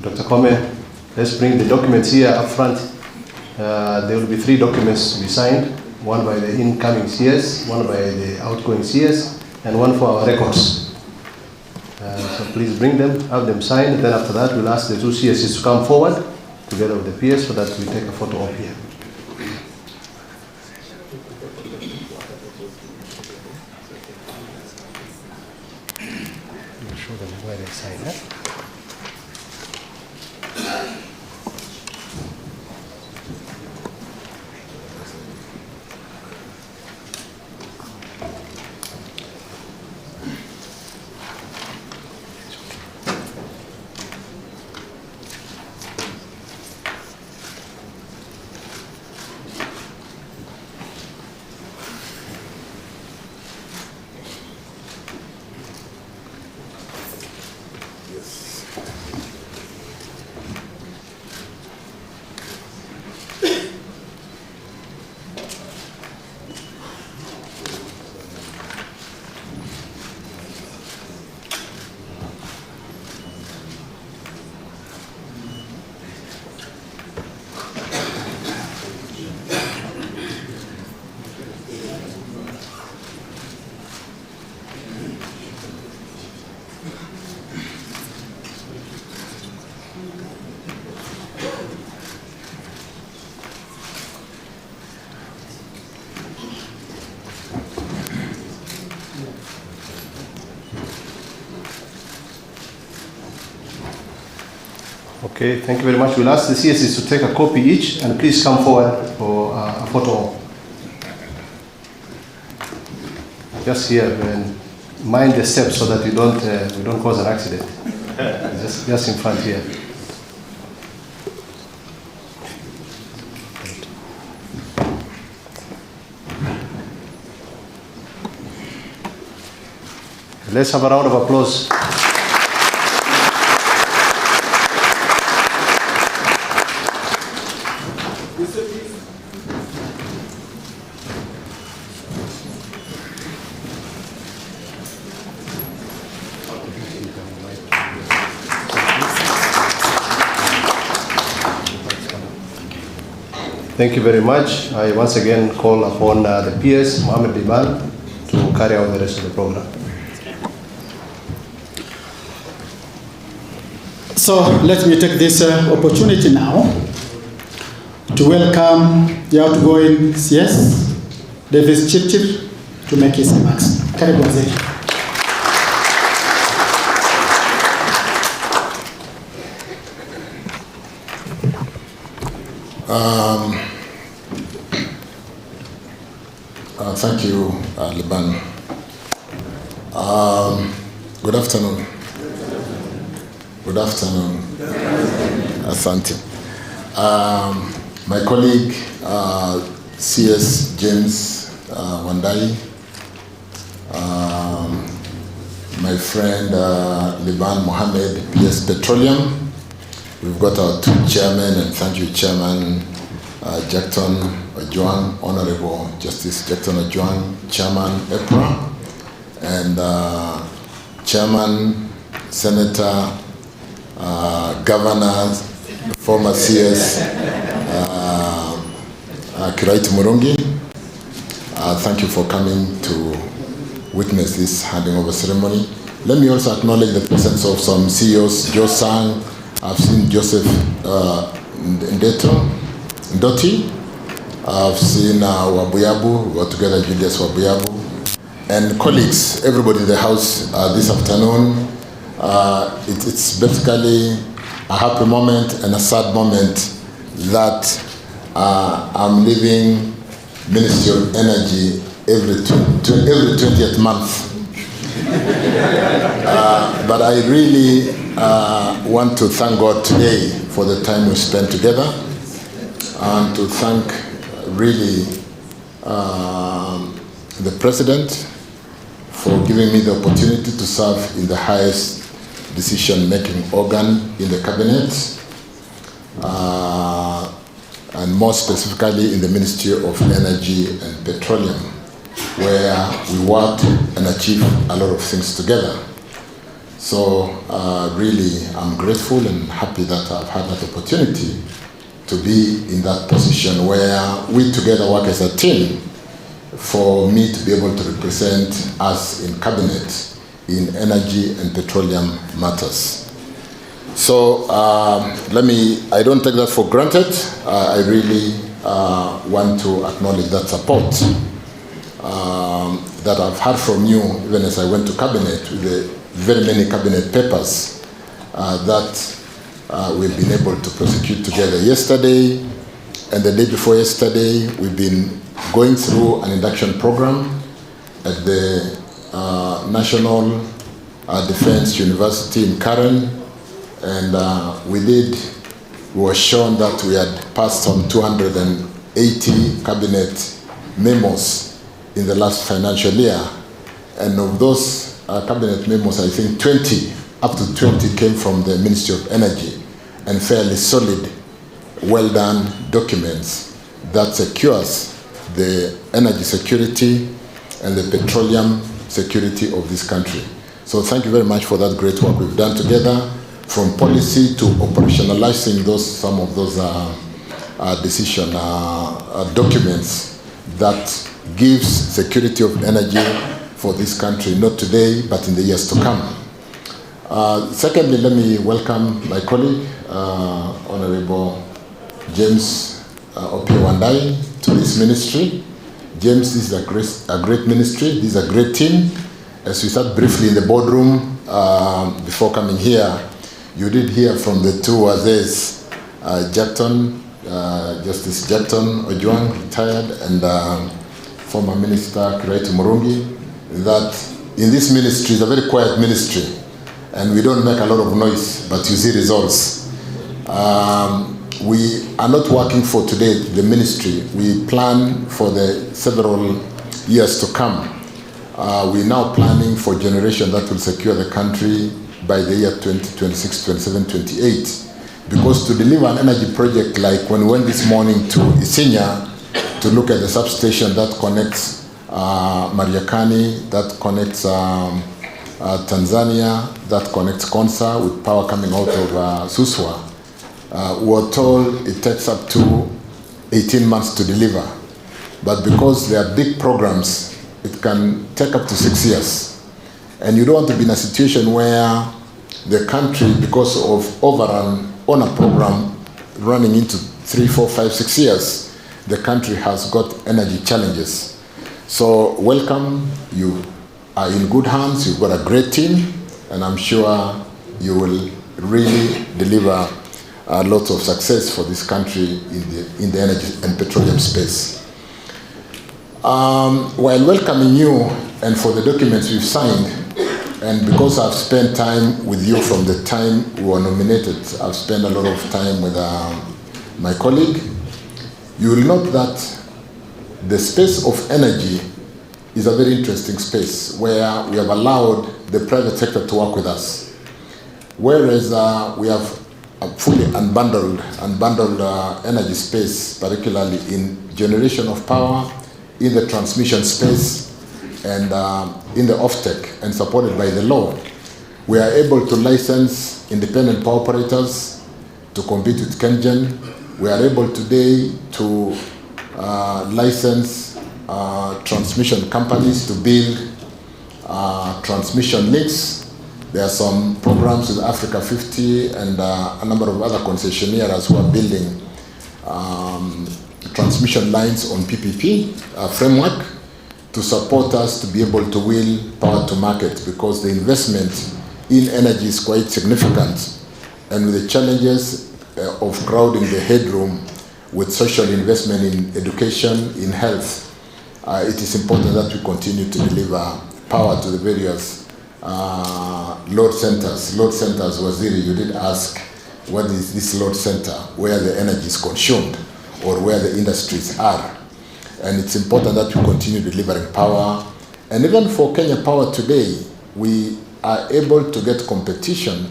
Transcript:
Dr. Kome, let's bring the documents here up front. There will be 3 documents to be signed, one by the incoming CS, one by the outgoing CS, and one for our records. So please bring them, have them signed, and then after that we'll ask the 2 CSs to come forward together with the PS so that we take a photo op here. I'll show them where they sign that. Okay, thank you very much. We'll ask the CSs to take a copy each, and please come forward for a photo. Just here, and mind the steps so that we don't cause an accident. just in front here. Let's have a round of applause. Thank you very much. I once again call upon the PS, Mohammed Liban, to carry out the rest of the program. So let me take this opportunity now to welcome the outgoing CS Davis Chirchir to make his remarks. Karibu waziri. Thank you, Liban. Good afternoon. Good afternoon. Asante. My colleague, CS James Wandayi, my friend Liban Mohammed, PS Petroleum. We've got our 2 chairmen, and thank you, Chairman Jackton Ojuang, Honorable Justice Jackton Ojuang, Chairman EPRA, and Chairman, Senator, Governor, former CS Kiraiti Murungi. Thank you for coming to witness this handing over ceremony. Let me also acknowledge the presence of some CEOs, Joe Sang. I've seen Joseph Ndoti. I've seen Wabuyabu, we were together, Julius Wabuyabu, and colleagues, everybody in the house this afternoon. It's basically a happy moment and a sad moment that I'm leaving Ministry of Energy every 20th month. But I really want to thank God today for the time we spent together, and to thank really the President for giving me the opportunity to serve in the highest decision-making organ in the Cabinet, and more specifically in the Ministry of Energy and Petroleum, where we worked and achieved a lot of things together. So really, I'm grateful and happy that I've had that opportunity to be in that position where we together work as a team for me to be able to represent us in cabinet in energy and petroleum matters. So I don't take that for granted. I really want to acknowledge that support that I've had from you, even as I went to cabinet with the very many cabinet papers that we've been able to prosecute together. Yesterday and the day before yesterday, we've been going through an induction program at the National Defense University in Karen, and we were shown that we had passed on 280 cabinet memos in the last financial year, and of those cabinet memos, I think up to 20 came from the Ministry of Energy, and fairly solid, well done documents that secures the energy security and the petroleum security of this country. So thank you very much for that great work we've done together, from policy to operationalizing some of those decision documents that gives security of energy for this country, not today, but in the years to come. Secondly, let me welcome my colleague, Honorable James Opiyo Wandayi, to this ministry. James, this is a great ministry, this is a great team. As we sat briefly in the boardroom before coming here, you did hear from the two wazees, Justice Jackton Ojwang, retired, and former Minister Kiraitu Murungi, that in this ministry, it's a very quiet ministry, and we don't make a lot of noise, but you see results. We are not working for today, the ministry. We plan for the several years to come. We're now planning for generation that will secure the country by the year 2026, 27, 28. Because to deliver an energy project like when we went this morning to Isinya to look at the substation that connects Mariakani, that connects Tanzania, that connects Konsa with power coming out of Suswa, we're told it takes up to 18 months to deliver. But because they are big programs, it can take up to 6 years. And you don't want to be in a situation where the country, because of overrun on a program running into 3, 4, 5, 6 years, the country has got energy challenges. So welcome, you are in good hands, you've got a great team, and I'm sure you will really deliver lots of success for this country in the energy and petroleum space. While welcoming you and for the documents we've signed, and because I've spent time with you from the time we were nominated, I've spent a lot of time with my colleague, you will note that the space of energy is a very interesting space where we have allowed the private sector to work with us. Whereas we have a fully unbundled energy space, particularly in generation of power, in the transmission space, and in the offtake, and supported by the law. We are able to license independent power operators to compete with KenGen. We are able today to license transmission companies to build transmission links. There are some programs with Africa 50 and a number of other concessionaires who are building transmission lines on PPP framework to support us to be able to wheel power to market, because the investment in energy is quite significant. And with the challenges of crowding the headroom with social investment in education, in health, it is important that we continue to deliver power to the various load centers. Load centers, Waziri, you did ask, what is this load center, where the energy is consumed or where the industries are. And it's important that we continue delivering power. And even for Kenya Power today, we are able to get competition